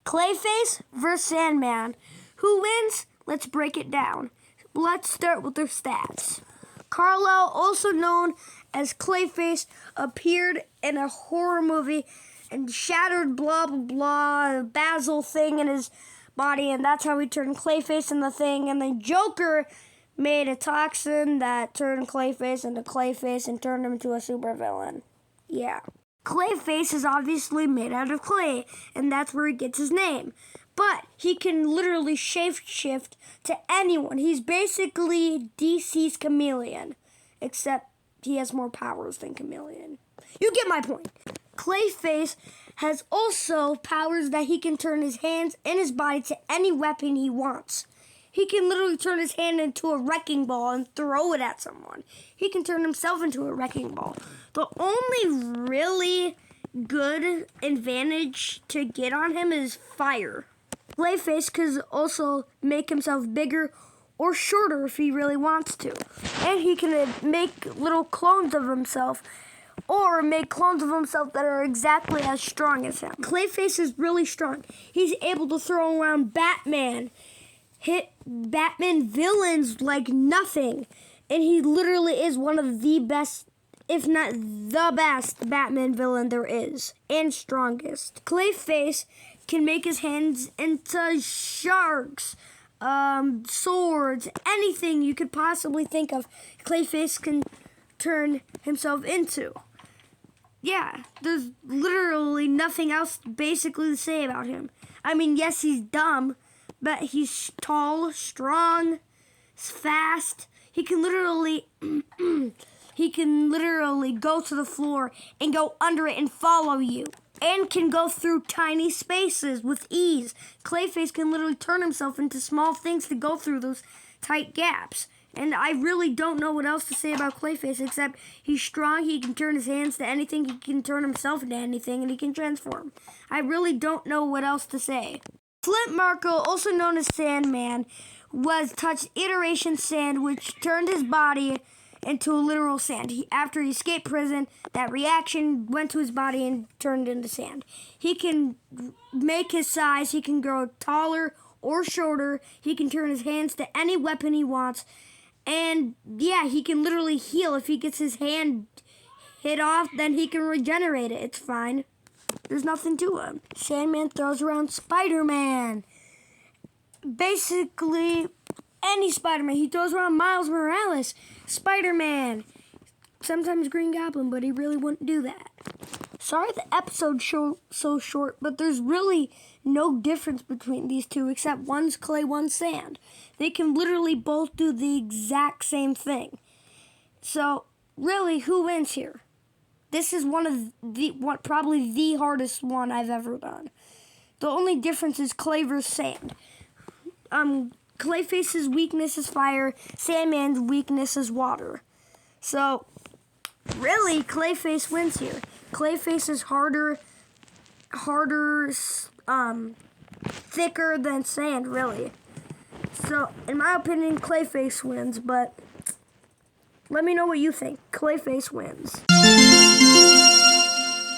Clayface versus Sandman. Who wins? Let's break it down. Let's start with their stats. Carlisle, also known as Clayface, appeared in a horror movie and shattered blah blah blah Basil thing in his body, and that's how he turned Clayface in the thing. And then Joker made a toxin that turned Clayface into Clayface and turned him into a supervillain. Yeah. Clayface is obviously made out of clay, and that's where he gets his name. But he can literally shape-shift to anyone. He's basically DC's Chameleon, except he has more powers than Chameleon. You get my point. Clayface has also powers that he can turn his hands and his body to any weapon he wants. He can literally turn his hand into a wrecking ball and throw it at someone. He can turn himself into a wrecking ball. The only really good advantage to get on him is fire. Clayface could also make himself bigger or shorter if he really wants to. And he can make little clones of himself, or make clones of himself that are exactly as strong as him. Clayface is really strong. He's able to throw around Batman, hit Batman villains like nothing. And he literally is one of the best, if not the best, Batman villain there is, and strongest. Clayface can make his hands into sharks, swords, anything you could possibly think of. Clayface can turn himself into. Yeah, there's literally nothing else basically to say about him. I mean, yes, he's dumb, but he's tall, strong, fast. He can literally go to the floor and go under it and follow you. And can go through tiny spaces with ease. Clayface can literally turn himself into small things to go through those tight gaps. And I really don't know what else to say about Clayface, except he's strong, he can turn his hands to anything, he can turn himself into anything, and he can transform. I really don't know what else to say. Flint Marco, also known as Sandman, was touched iteration sand, which turned his body into a literal sand. After he escaped prison, that reaction went to his body and turned into sand. He can make his size, he can grow taller or shorter, he can turn his hands to any weapon he wants, and yeah, he can literally heal. If he gets his hand hit off, then he can regenerate it. It's fine. There's nothing to him. Sandman throws around Spider-Man. Basically, any Spider-Man. He throws around Miles Morales, Spider-Man, sometimes Green Goblin, but he really wouldn't do that. Sorry the episode's so short, but there's really no difference between these two except one's clay, one's sand. They can literally both do the exact same thing. So, really, who wins here? This is probably the hardest one I've ever done. The only difference is clay versus sand. Clayface's weakness is fire. Sandman's weakness is water. So, really, Clayface wins here. Clayface is harder, thicker than sand, really. So, in my opinion, Clayface wins, but let me know what you think. Clayface wins.